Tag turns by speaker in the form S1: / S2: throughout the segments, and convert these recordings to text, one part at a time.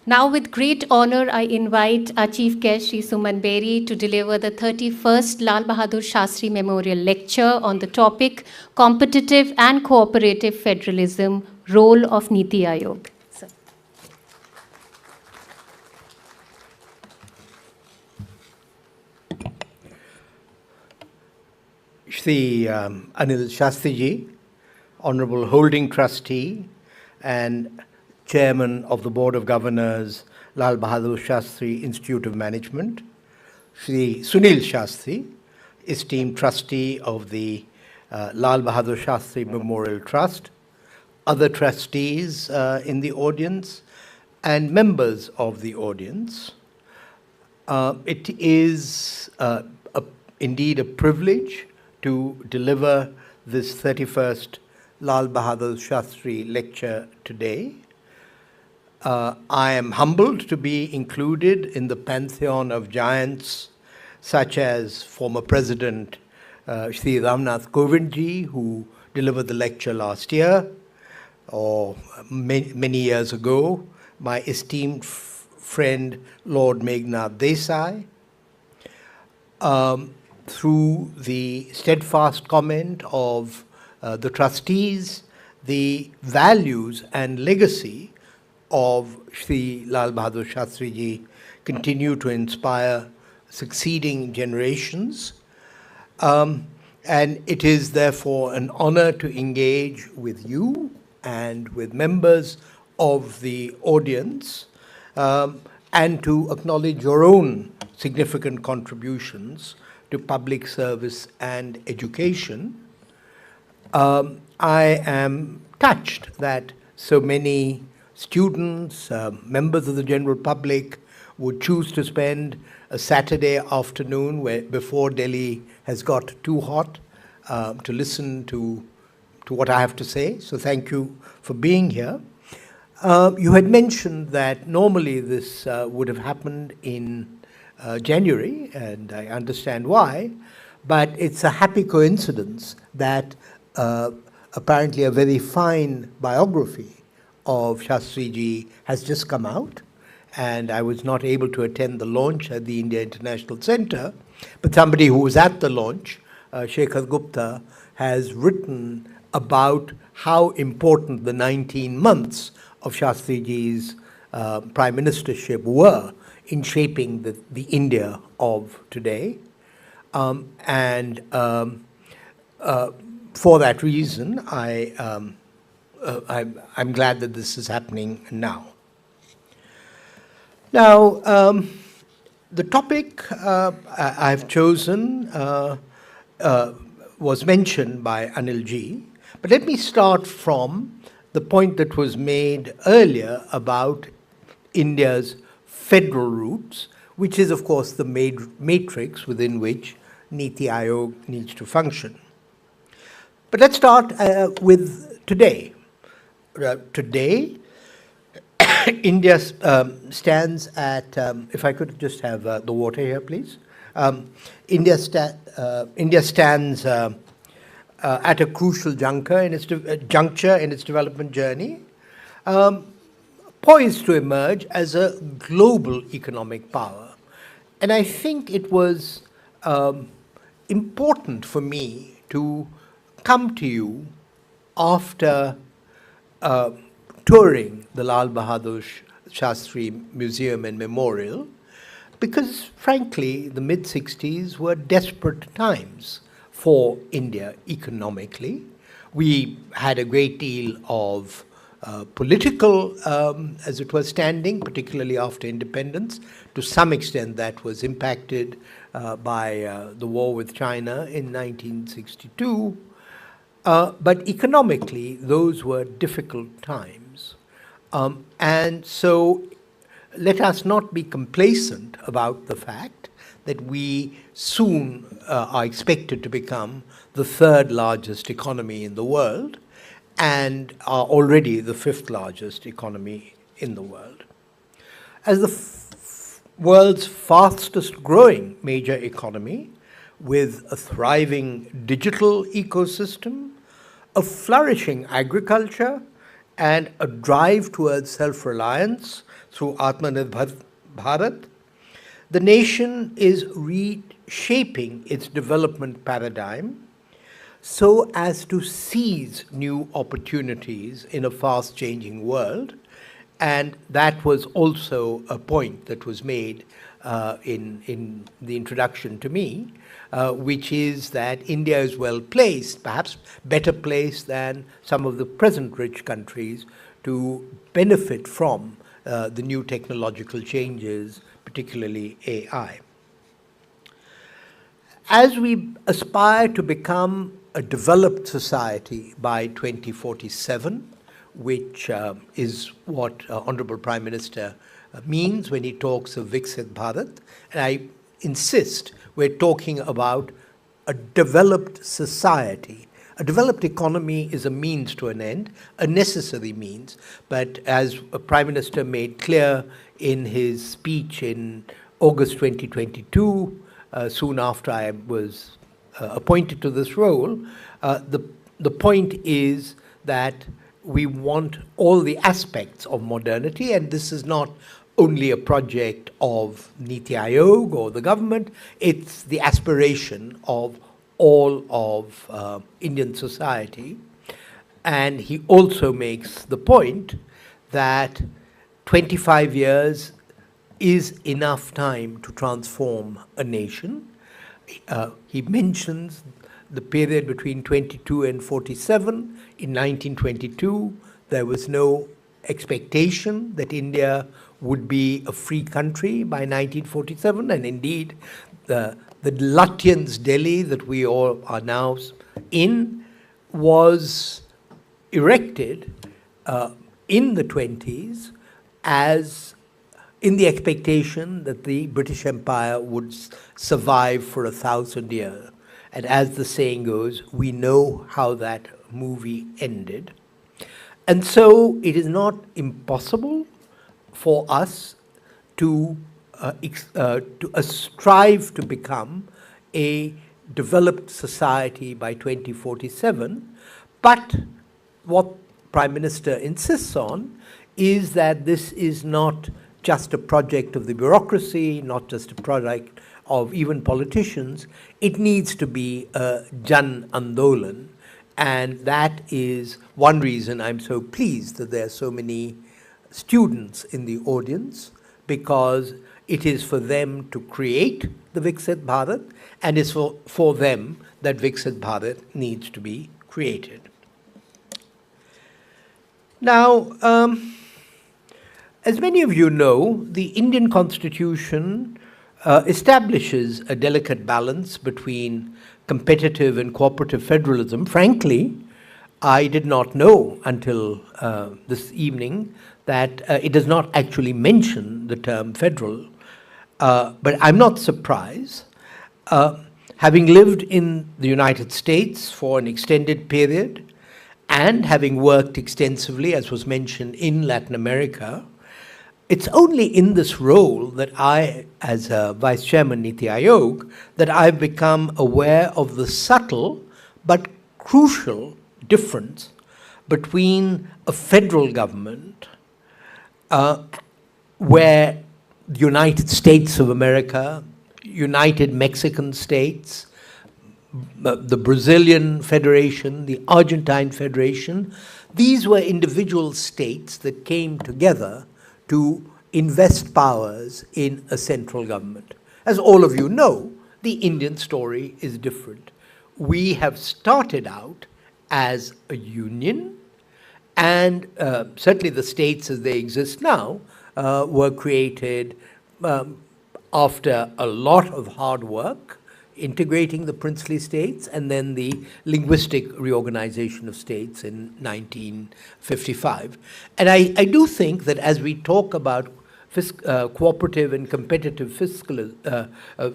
S1: Now, with great honor, I invite our Chief Guest, Shri Suman Bery, to deliver the 31st Lal Bahadur Shastri Memorial Lecture on the topic Competitive and Cooperative Federalism, Role of NITI Aayog. Sir.
S2: Shri Anil Shastri Ji, Honorable Holding Trustee and Chairman of the Board of Governors, Lal Bahadur Shastri Institute of Management, Shri Sunil Shastri, esteemed Trustee of the Lal Bahadur Shastri Memorial Trust, other trustees in the audience, and members of the audience. It is indeed a privilege to deliver this 31st Lal Bahadur Shastri lecture today. I am humbled to be included in the pantheon of giants such as former President Shri Ramnath Kovindji, who delivered the lecture last year, or many years ago, my esteemed friend Lord Meghnad Desai. Through the steadfast comment of the trustees, the values and legacy of Shri Lal Bahadur Shastri Ji continue to inspire succeeding generations. And it is therefore an honor to engage with you and with members of the audience and to acknowledge your own significant contributions to public service and education. I am touched that so many students, members of the general public would choose to spend a Saturday afternoon before Delhi has got too hot to listen to what I have to say. So thank you for being here. You had mentioned that normally this would have happened in January, and I understand why, but it's a happy coincidence that apparently a very fine biography of Shastri Ji has just come out, and I was not able to attend the launch at the India International Center, but somebody who was at the launch, Shekhar Gupta, has written about how important the 19 months of Shastri Ji's prime ministership were in shaping the India of today. And for that reason, I'm glad that this is happening now. Now, the topic I've chosen was mentioned by Anil Ji, but let me start from the point that was made earlier about India's federal roots, which is, of course, the matrix within which NITI Aayog needs to function. But let's start with today. Today, India stands at, if I could just have the water here, please. India stands at a crucial juncture in its development journey, poised to emerge as a global economic power. And I think it was important for me to come to you after touring the Lal Bahadur Shastri Museum and Memorial, because frankly, the mid-60s were desperate times for India economically. We had a great deal of political, as it was, standing, particularly after independence. To some extent, that was impacted by the war with China in 1962. But economically, those were difficult times. And so let us not be complacent about the fact that we soon are expected to become the third largest economy in the world and are already the fifth largest economy in the world. As the world's fastest growing major economy, with a thriving digital ecosystem, a flourishing agriculture, and a drive towards self-reliance through Atmanirbhar Bharat, the nation is reshaping its development paradigm so as to seize new opportunities in a fast-changing world. And that was also a point that was made in the introduction to me, which is that India is well placed, perhaps better placed than some of the present rich countries, to benefit from the new technological changes, particularly AI. As we aspire to become a developed society by 2047, which is what Honorable Prime Minister means when he talks of Viksit Bharat, and I insist we're talking about a developed society. A developed economy is a means to an end, a necessary means, but as a Prime Minister made clear in his speech in August 2022, soon after I was appointed to this role, the point is that we want all the aspects of modernity, and this is not only a project of NITI Aayog or the government, it's the aspiration of all of Indian society. And he also makes the point that 25 years is enough time to transform a nation. He mentions the period between 22 and 47. In 1922, there was no expectation that India would be a free country by 1947, and indeed, the Lutyens' Delhi that we all are now in was erected in the 20s as in the expectation that the British Empire would survive for 1,000 years. And as the saying goes, we know how that movie ended. And so it is not impossible for us to strive to become a developed society by 2047. But what Prime Minister insists on is that this is not just a project of the bureaucracy, not just a project of even politicians. It needs to be a Jan Andolan. And that is one reason I'm so pleased that there are so many students in the audience, because it is for them to create the Viksit Bharat, and it's for them that Viksit Bharat needs to be created. Now, as many of you know, the Indian Constitution establishes a delicate balance between competitive and cooperative federalism. Frankly, I did not know until this evening that it does not actually mention the term federal. But I'm not surprised. Having lived in the United States for an extended period and having worked extensively, as was mentioned, in Latin America, it's only in this role that I, as Vice Chairman NITI Aayog, that I've become aware of the subtle but crucial difference between a federal government where the United States of America, United Mexican States, the Brazilian Federation, the Argentine Federation, these were individual states that came together to invest powers in a central government. As all of you know, the Indian story is different. We have started out as a union, and certainly the states as they exist now were created after a lot of hard work, integrating the princely states, and then the linguistic reorganization of states in 1955. And I do think that as we talk about cooperative and competitive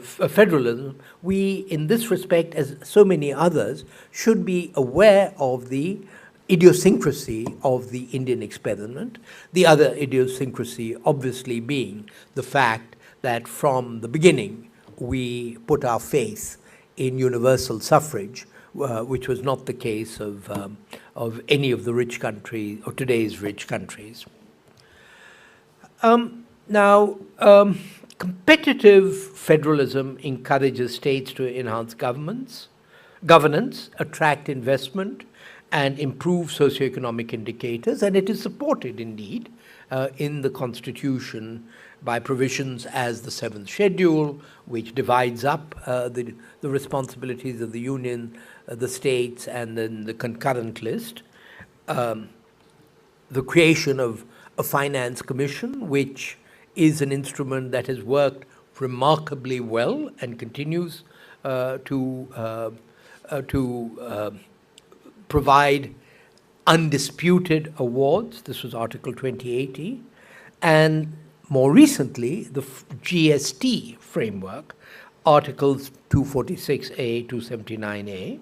S2: federalism, we, in this respect, as so many others, should be aware of the idiosyncrasy of the Indian experiment. The other idiosyncrasy, obviously, being the fact that from the beginning, we put our faith in universal suffrage, which was not the case of any of the rich countries, or today's rich countries. Now, competitive federalism encourages states to enhance governance, attract investment, and improve socioeconomic indicators, and it is supported indeed in the Constitution by provisions as the Seventh Schedule, which divides up the responsibilities of the Union, the states, and then the concurrent list. The creation of a finance commission, which is an instrument that has worked remarkably well and continues to provide undisputed awards. This was Article 2080. And more recently, the GST framework, Articles 246A, 279A.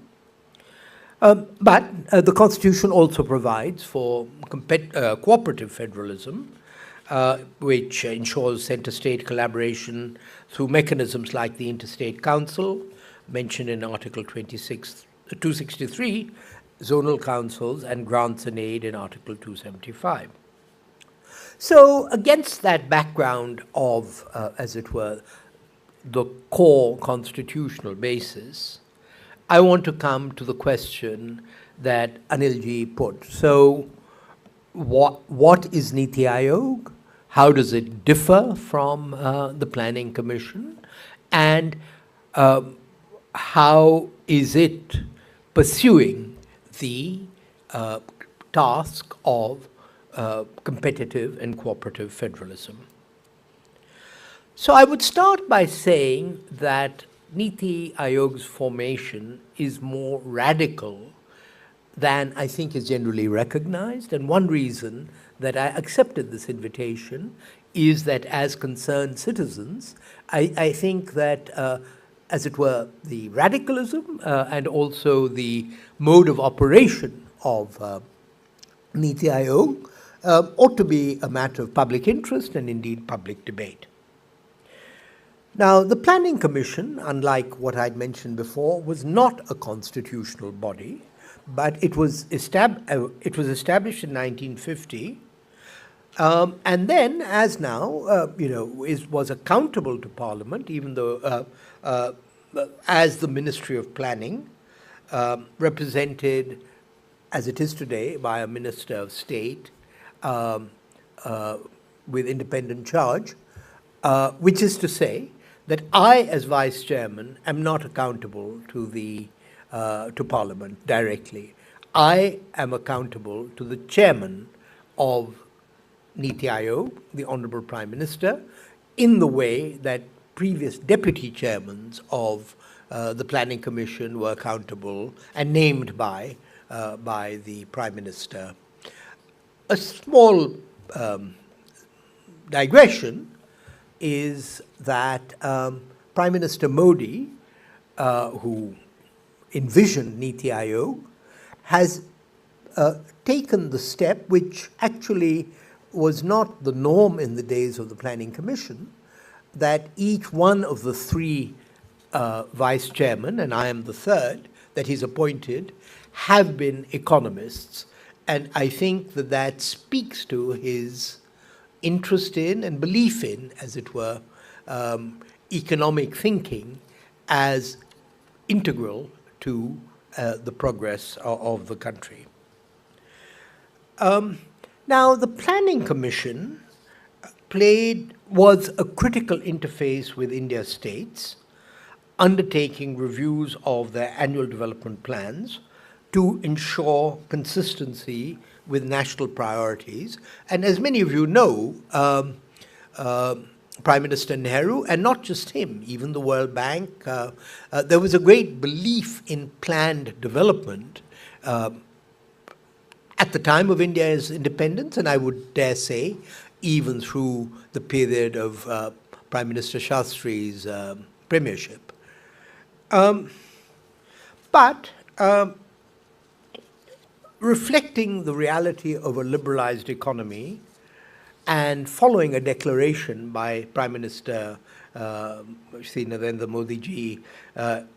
S2: But the Constitution also provides for cooperative federalism, which ensures center-state collaboration through mechanisms like the Interstate Council, mentioned in Article 263, zonal councils, and grants and aid in Article 275. So against that background of, as it were, the core constitutional basis, I want to come to the question that Anilji put. So what is NITI Aayog? How does it differ from the Planning Commission? And how is it pursuing the task of competitive and cooperative federalism? So I would start by saying that NITI Aayog's formation is more radical than I think is generally recognized. And one reason that I accepted this invitation is that as concerned citizens, I think that, as it were, the radicalism and also the mode of operation of NITI Aayog ought to be a matter of public interest and indeed public debate. Now, the Planning Commission, unlike what I'd mentioned before, was not a constitutional body, but it was established in 1950, and then, as now, was accountable to Parliament, even though as the Ministry of Planning, represented, as it is today, by a Minister of State with independent charge, which is to say that I, as Vice Chairman, am not accountable to Parliament directly. I am accountable to the Chairman of NITI Aayog, the Honourable Prime Minister, in the way that previous deputy chairmen of the Planning Commission were accountable and named by the Prime Minister. A small digression is that Prime Minister Modi, who envisioned NITI Aayog, has taken the step which actually was not the norm in the days of the Planning Commission, that each one of the three vice chairmen, and I am the third, that he's appointed, have been economists. And I think that that speaks to his interest in and belief in, as it were, economic thinking as integral to the progress of the country. Now, the Planning Commission was a critical interface with India's states, undertaking reviews of their annual development plans to ensure consistency with national priorities. And as many of you know, Prime Minister Nehru, and not just him, even the World Bank, there was a great belief in planned development at the time of India's independence, and I would dare say even through the period of Prime Minister Shastri's premiership. But reflecting the reality of a liberalized economy and following a declaration by Prime Minister Shri Narendra Modi ji,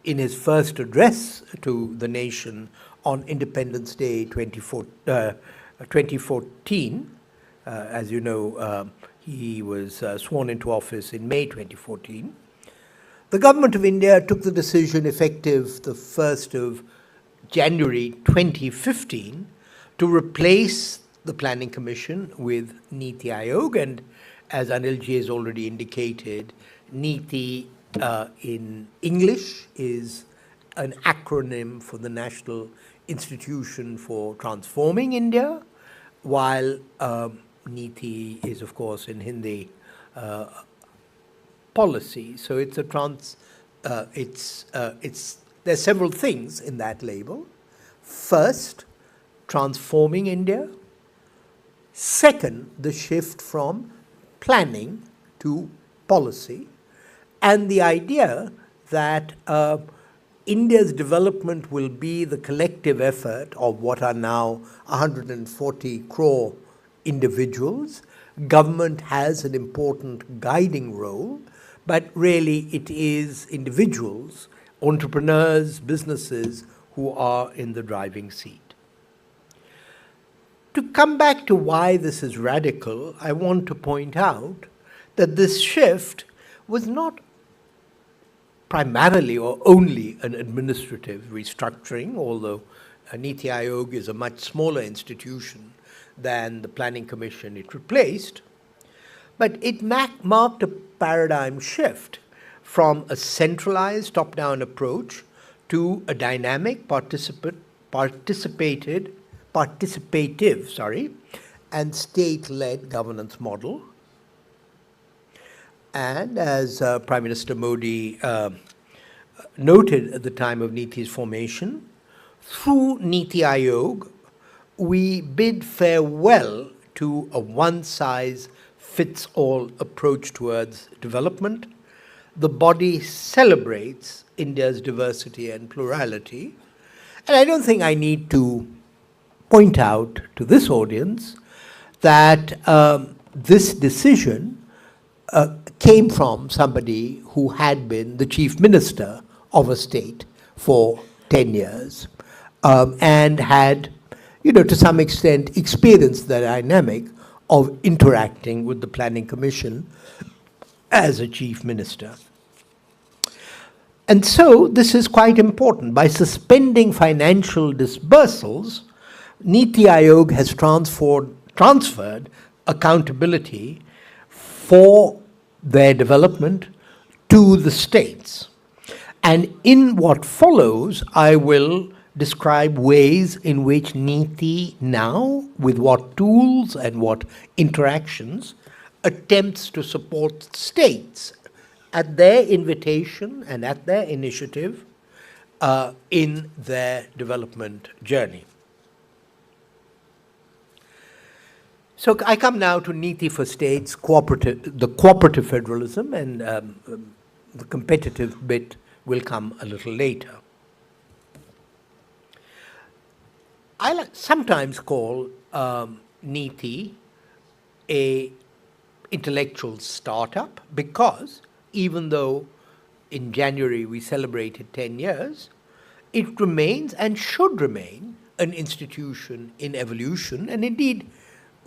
S2: in his first address to the nation on Independence Day 2014. As you know, he was sworn into office in May 2014. The government of India took the decision effective the 1st of January 2015 to replace the Planning Commission with NITI Aayog, and as Anilji has already indicated, NITI in English is an acronym for the National Institution for Transforming India, while NITI is, of course, in Hindi policy. So it's a there's several things in that label. First, transforming India. Second, the shift from planning to policy, and the idea that India's development will be the collective effort of what are now 140 crore individuals. Government has an important guiding role, but really it is individuals, entrepreneurs, businesses who are in the driving seat. To come back to why this is radical, I want to point out that this shift was not primarily or only an administrative restructuring, although NITI Aayog is a much smaller institution than the Planning Commission it replaced, but it marked a paradigm shift from a centralized top-down approach to a dynamic, participative, and state-led governance model. And as Prime Minister Modi noted at the time of NITI's formation, through NITI Aayog, we bid farewell to a one-size-fits-all approach towards development. The body celebrates India's diversity and plurality. And I don't think I need to point out to this audience that this decision came from somebody who had been the chief minister of a state for 10 years and had, to some extent experienced the dynamic of interacting with the Planning Commission as a chief minister. And so this is quite important. By suspending financial disbursals, NITI Aayog has transferred accountability for their development to the states. And in what follows, I will describe ways in which NITI now, with what tools and what interactions, attempts to support states at their invitation and at their initiative in their development journey. So I come now to NITI for states, the cooperative federalism, and the competitive bit will come a little later. I sometimes call NITI a intellectual startup because even though in January we celebrated 10 years, it remains and should remain an institution in evolution. And indeed,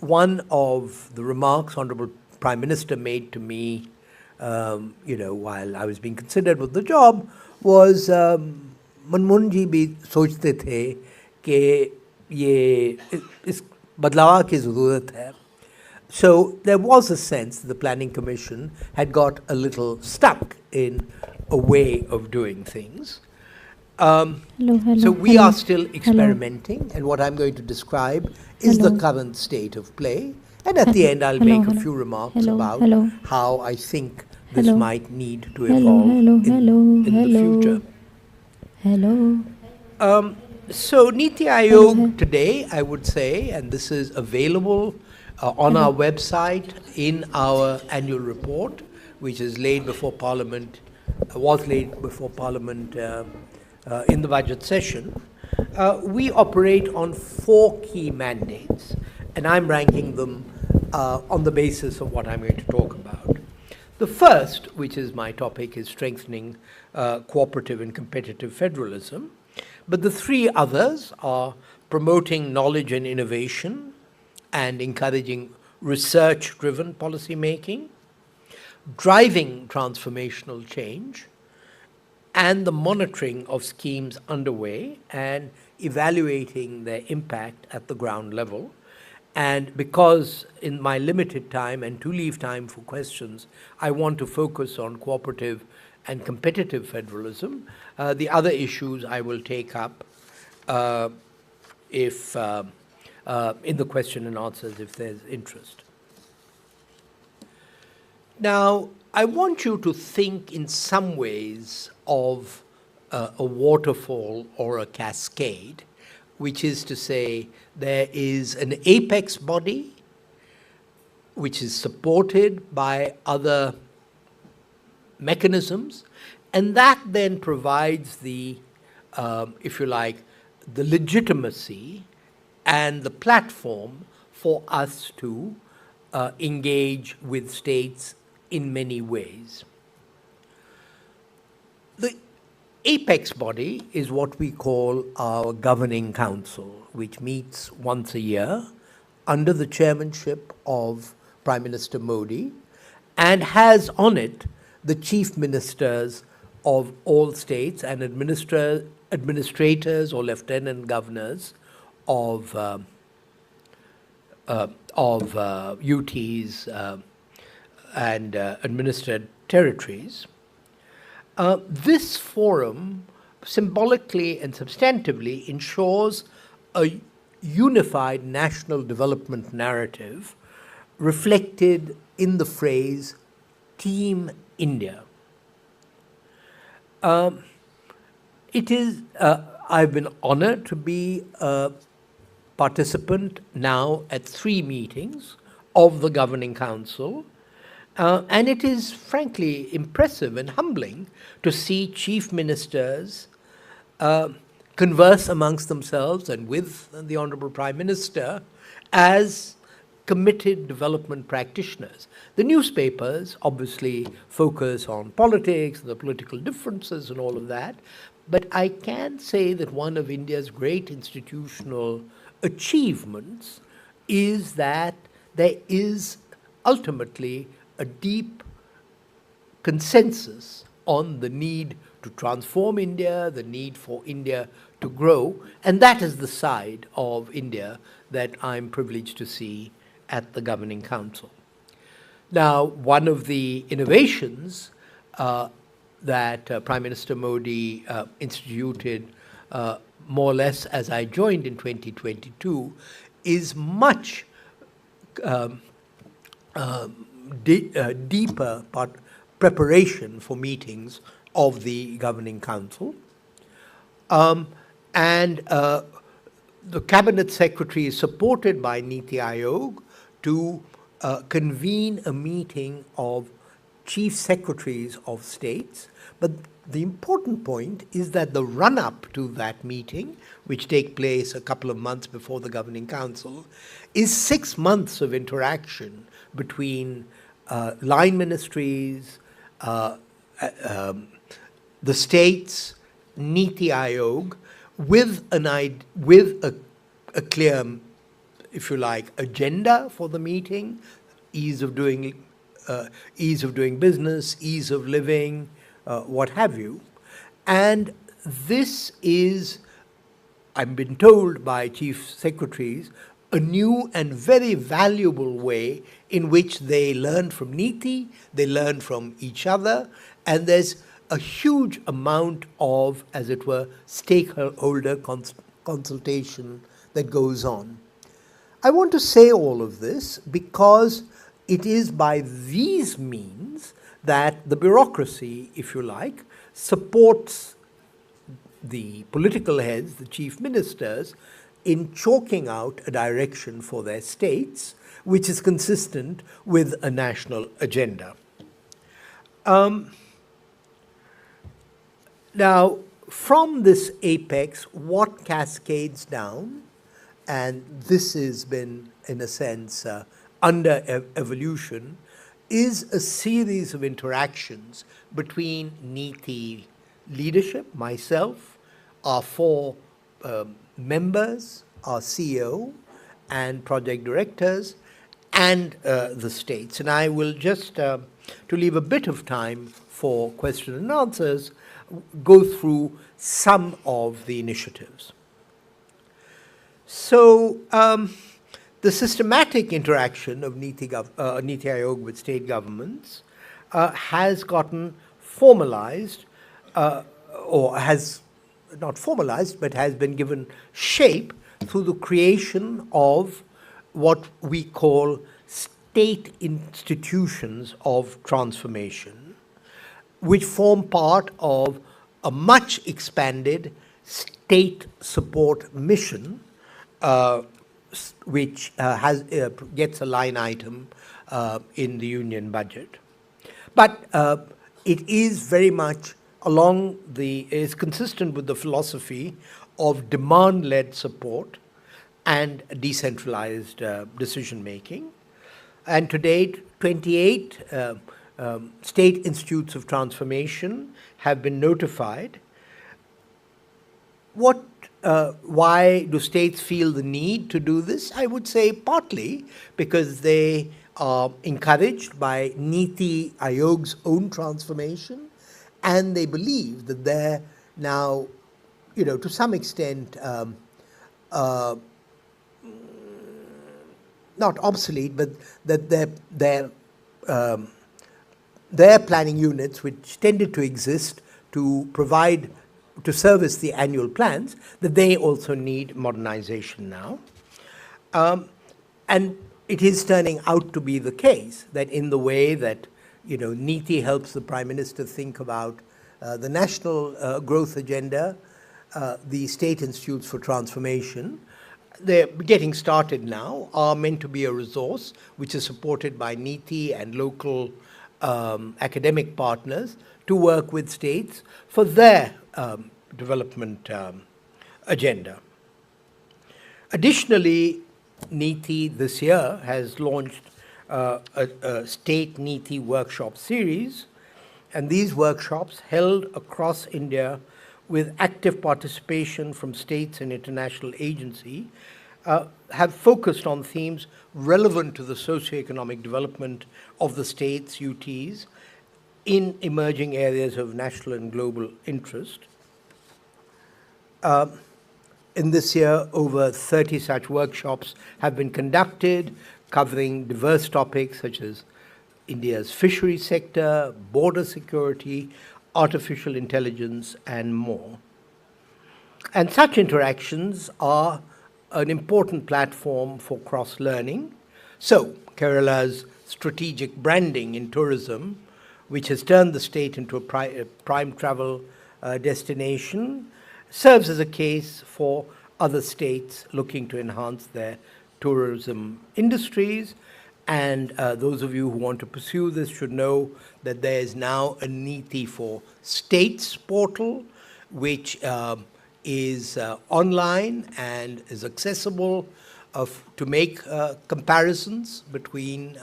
S2: one of the remarks Honorable Prime Minister made to me, while I was being considered with the job, was Manmohan जी भी सोचते थे कि ये इस बदलाव की ज़रूरत है. So there was a sense that the Planning Commission had got a little stuck in a way of doing things. So we are still experimenting, and what I'm going to describe is the current state of play. And at the end, I'll make a few remarks about how I think this might need to evolve in the future. So NITI Aayog today, I would say, and this is available on our website in our annual report, which is laid before Parliament, was laid before Parliament in the budget session. We operate on 4 key mandates, and I'm ranking them on the basis of what I'm going to talk about. The first, which is my topic, is strengthening cooperative and competitive federalism. But the three others are promoting knowledge and innovation and encouraging research-driven policy making, driving transformational change, and the monitoring of schemes underway and evaluating their impact at the ground level. And because in my limited time and to leave time for questions, I want to focus on cooperative and competitive federalism, the other issues I will take up if in the question and answers if there's interest. Now, I want you to think in some ways of a waterfall or a cascade, which is to say there is an apex body which is supported by other mechanisms, and that then provides the, if you like, the legitimacy and the platform for us to engage with states in many ways. The apex body is what we call our governing council, which meets once a year under the chairmanship of Prime Minister Modi and has on it the chief ministers of all states and administrators or lieutenant governors of UTs and administered territories. This forum symbolically and substantively ensures a unified national development narrative reflected in the phrase Team India. I've been honored to be a participant now at 3 meetings of the Governing Council, and it is frankly impressive and humbling to see chief ministers converse amongst themselves and with the Honorable Prime Minister as committed development practitioners. The newspapers obviously focus on politics, the political differences and all of that, but I can say that one of India's great institutional achievements is that there is ultimately a deep consensus on the need to transform India, the need for India to grow, and that is the side of India that I'm privileged to see at the Governing Council. Now, one of the innovations that Prime Minister Modi instituted more or less as I joined in 2022 is much deeper preparation for meetings of the Governing Council. The Cabinet Secretary is supported by NITI Aayog to convene a meeting of chief secretaries of states. But the important point is that the run-up to that meeting, which takes place a couple of months before the Governing Council, is 6 months of interaction between line ministries, the states, NITI Aayog, with a clear, if you like, agenda for the meeting, ease of doing business, ease of living, what have you. And this is, I've been told by chief secretaries, a new and very valuable way in which they learn from NITI, they learn from each other, and there's a huge amount of, as it were, stakeholder consultation that goes on. I want to say all of this because it is by these means that the bureaucracy, if you like, supports the political heads, the chief ministers, in chalking out a direction for their states, which is consistent with a national agenda. Now, from this apex, what cascades down, and this has been, in a sense, under evolution, is a series of interactions between NITI leadership, myself, our four members, our CEO, and project directors, and the states. And I will just, to leave a bit of time for question and answers, go through some of the initiatives. So, the systematic interaction of NITI Aayog with state governments has gotten formalized, or has not formalized, but has been given shape through the creation of what we call state institutions of transformation, which form part of a much expanded state support mission, which gets a line item in the union budget. But it is very much is consistent with the philosophy of demand-led support and decentralized decision-making. And to date, 28 state institutes of transformation have been notified. Why do states feel the need to do this? I would say partly because they are encouraged by NITI Aayog's own transformation, and they believe that they're now, to some extent, not obsolete, but that their planning units, which tended to exist to service the annual plans, that they also need modernization now. And it is turning out to be the case that in the way that, NITI helps the Prime Minister think about the national growth agenda, the state institutes for transformation, they're getting started now, are meant to be a resource which is supported by NITI and local academic partners to work with states for their development agenda. Additionally, NITI this year has launched a state NITI workshop series, and these workshops, held across India with active participation from states and international agencies, have focused on themes relevant to the socioeconomic development of the states, UTs, in emerging areas of national and global interest. In this year, over 30 such workshops have been conducted, covering diverse topics such as India's fishery sector, border security, artificial intelligence, and more. And such interactions are an important platform for cross-learning. So, Kerala's strategic branding in tourism, which has turned the state into a prime travel destination, serves as a case for other states looking to enhance their tourism industries. And those of you who want to pursue this should know that there is now a NITI for States portal, which is online and is accessible to make comparisons between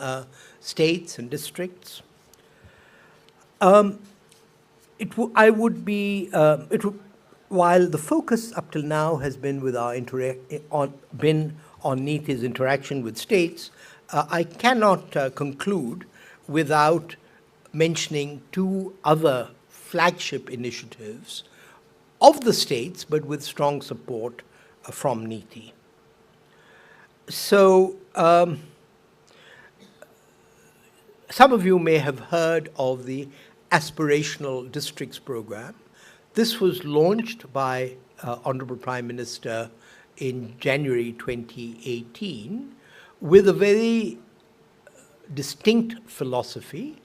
S2: states and districts. While the focus up till now has been with on NITI's interaction with states, I cannot conclude without mentioning two other flagship initiatives of the states, but with strong support from NITI. So, some of you may have heard of the Aspirational Districts Program. This was launched by Honorable Prime Minister in January 2018 with a very distinct philosophy,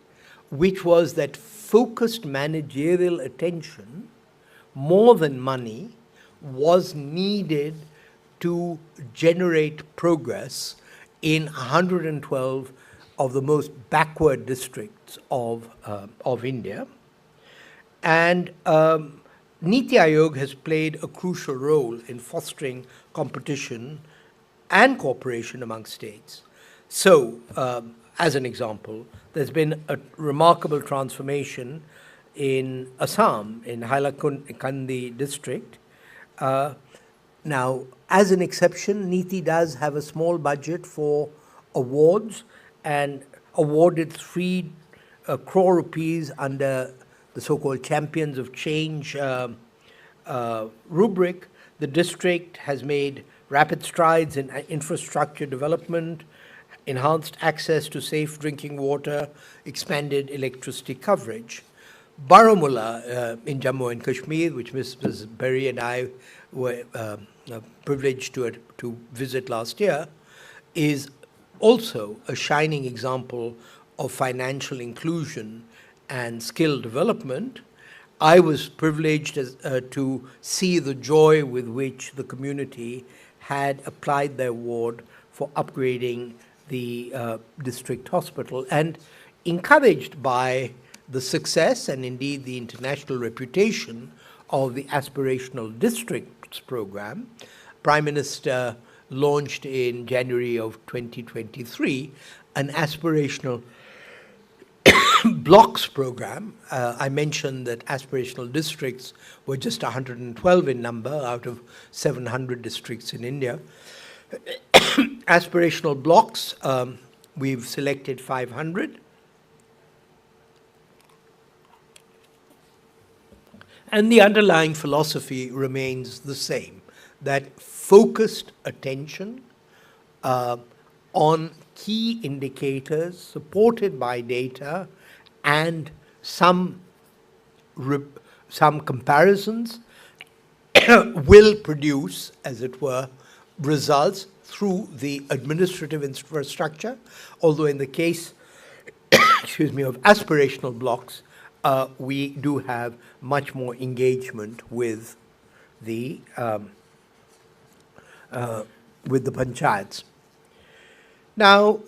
S2: which was that focused managerial attention, more than money, was needed to generate progress in 112 of the most backward districts of India. And NITI Aayog has played a crucial role in fostering competition and cooperation among states. So as an example, there's been a remarkable transformation in Assam, in Hailakandi district. Now, as an exception, NITI does have a small budget for awards and awarded 3 crore rupees under the so-called Champions of Change rubric. The district has made rapid strides in infrastructure development, enhanced access to safe drinking water, expanded electricity coverage. Baramulla in Jammu and Kashmir, which Mrs. Bery and I were privileged to visit last year, is also a shining example of financial inclusion and skill development. I was privileged to see the joy with which the community had applied their award for upgrading the district hospital, and encouraged by the success and indeed the international reputation of the Aspirational Districts program. Prime Minister launched in January of 2023 an aspirational blocks program. I mentioned that aspirational districts were just 112 in number out of 700 districts in India. Aspirational blocks, we've selected 500. And the underlying philosophy remains the same, that focused attention on key indicators supported by data and some comparisons will produce, as it were, results through the administrative infrastructure, although in the case of aspirational blocks, we do have much more engagement with the panchayats. Now,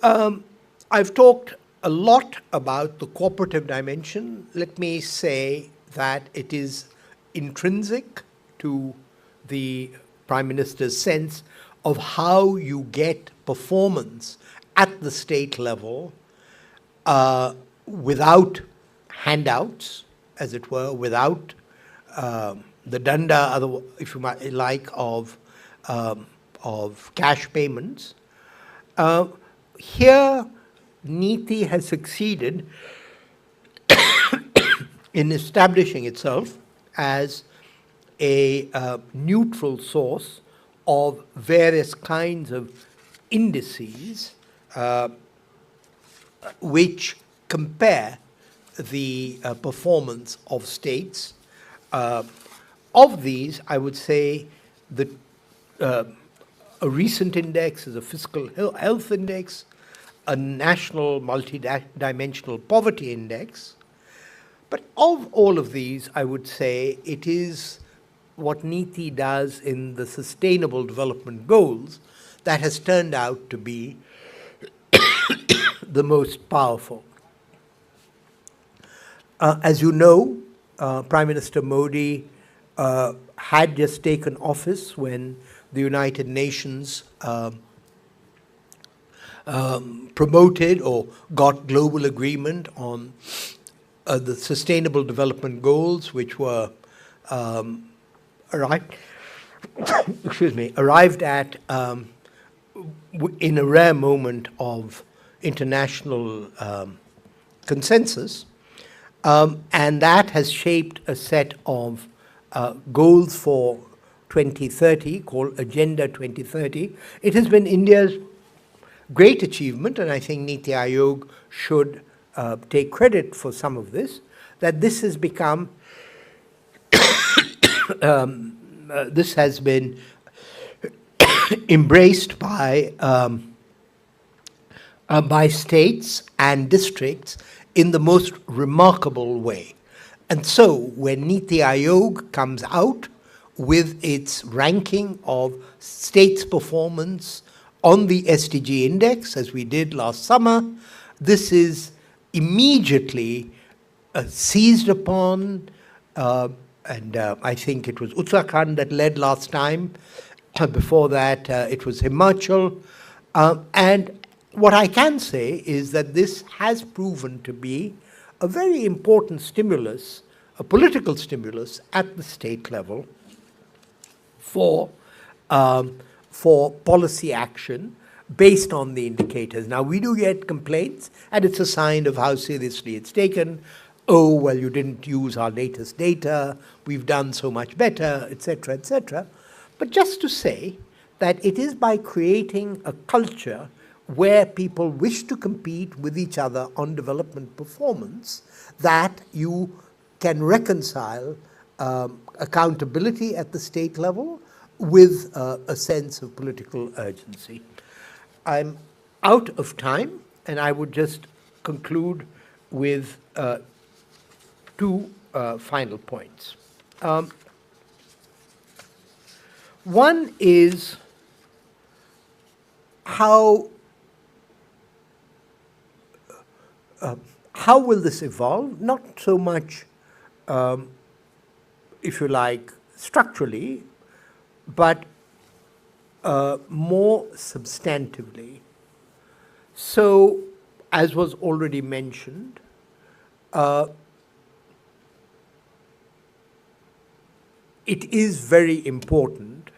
S2: I've talked a lot about the cooperative dimension. Let me say that it is intrinsic to the Prime Minister's sense of how you get performance at the state level without handouts, as it were, without the danda, if you might like, of cash payments. Here, NITI has succeeded in establishing itself as a neutral source of various kinds of indices which compare the performance of states. Of these, I would say that a recent index is a fiscal health index, a national multidimensional poverty index. But of all of these, I would say it is what NITI does in the Sustainable Development Goals that has turned out to be the most powerful. As you know, Prime Minister Modi had just taken office when the United Nations promoted or got global agreement on the Sustainable Development Goals, which were arrived at in a rare moment of international consensus. And that has shaped a set of goals for 2030 called Agenda 2030. It has been India's great achievement, and I think NITI Aayog should take credit for some of this, that this has become, this has been embraced by states and districts in the most remarkable way. And so when NITI Aayog comes out with its ranking of states' performance on the SDG index, as we did last summer, this is immediately seized upon, and I think it was Uttarakhand that led last time. Before that, it was Himachal. And what I can say is that this has proven to be a very important stimulus, a political stimulus at the state level for, for policy action based on the indicators. Now, we do get complaints, and it's a sign of how seriously it's taken. Oh, well, you didn't use our latest data, we've done so much better, etc., etc. But just to say that it is by creating a culture where people wish to compete with each other on development performance that you can reconcile accountability at the state level with a sense of political urgency. I'm out of time, and I would just conclude with two final points. One is how will this evolve? Not so much, if you like, structurally, but more substantively. So, as was already mentioned, it is very important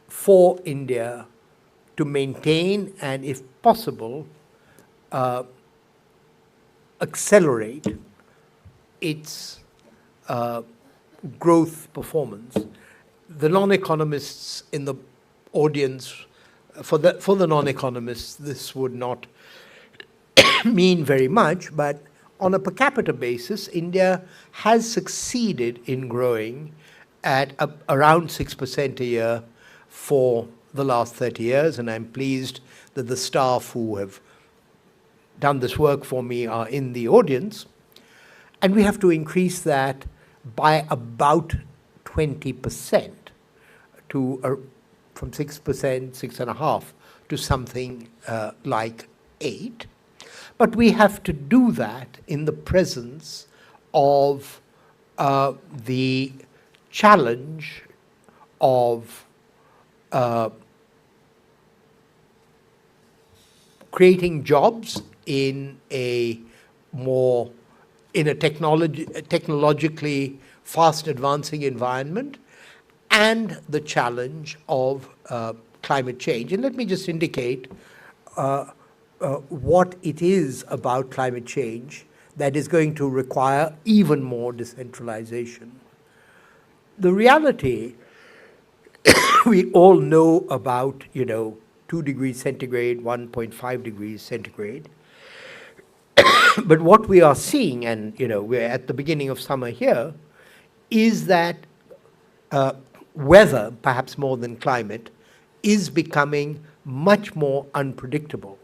S2: for India to maintain and, if possible, accelerate its growth performance. The non-economists in the audience, for the non-economists, this would not mean very much, but on a per capita basis, India has succeeded in growing at around 6% a year for the last 30 years, and I'm pleased that the staff who have done this work for me are in the audience, and we have to increase that by about 20% to from 6%, 6.5%, to something like 8%. But we have to do that in the presence of the challenge of creating jobs in a technologically fast advancing environment, and the challenge of climate change. And let me just indicate what it is about climate change that is going to require even more decentralization. The reality, we all know about, 2 degrees centigrade, 1.5 degrees centigrade. But what we are seeing, and we're at the beginning of summer here, is that weather, perhaps more than climate, is becoming much more unpredictable.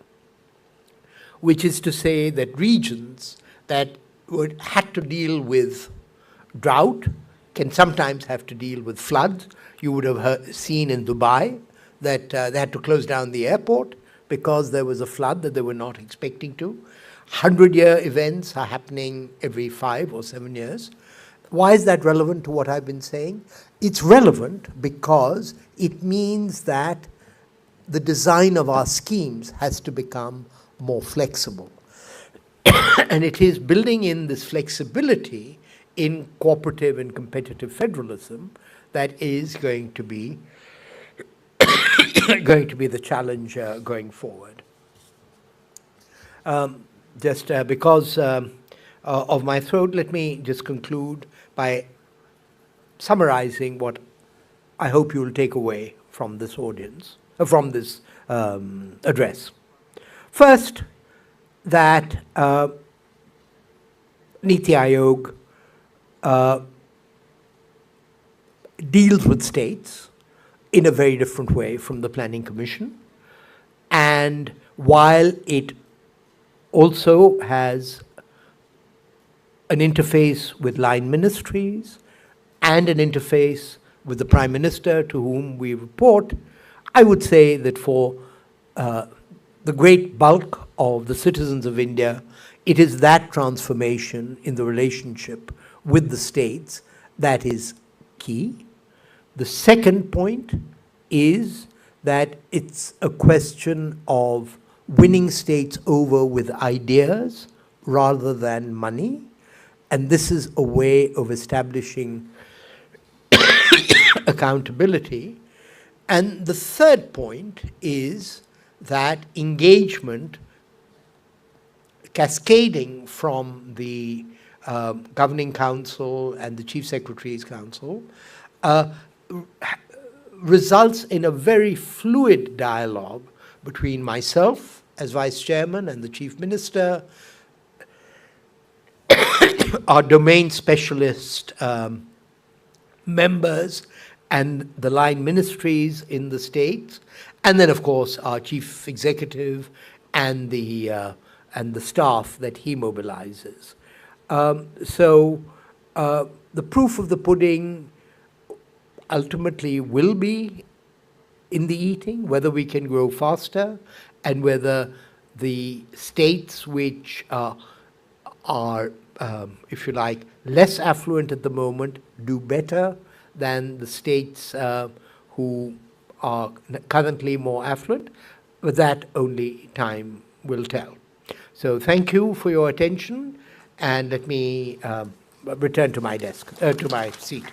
S2: Which is to say that regions that had to deal with drought can sometimes have to deal with floods. You would have seen in Dubai that they had to close down the airport because there was a flood that they were not expecting to. 100-year events are happening every 5 or 7 years. Why is that relevant to what I've been saying? It's relevant because it means that the design of our schemes has to become more flexible. And it is building in this flexibility in cooperative and competitive federalism that is going to be the challenge going forward. Just because of my throat, let me just conclude by summarizing what I hope you will take away from this audience, from this address. First, that NITI Aayog deals with states in a very different way from the Planning Commission. And while it also has an interface with line ministries and an interface with the Prime Minister to whom we report, I would say that for the great bulk of the citizens of India, it is that transformation in the relationship with the states that is key. The second point is that it's a question of winning states over with ideas rather than money. And this is a way of establishing accountability. And the third point is that engagement cascading from the Governing Council and the Chief Secretary's Council results in a very fluid dialogue between myself as Vice Chairman and the Chief Minister, our domain specialist members and the line ministries in the states, and then of course our Chief Executive and the staff that he mobilizes. So the proof of the pudding ultimately will be in the eating, whether we can grow faster and whether the states which are, if you like, less affluent at the moment do better than the states who are currently more affluent, but that only time will tell. So thank you for your attention, and let me return to my desk, to my seat.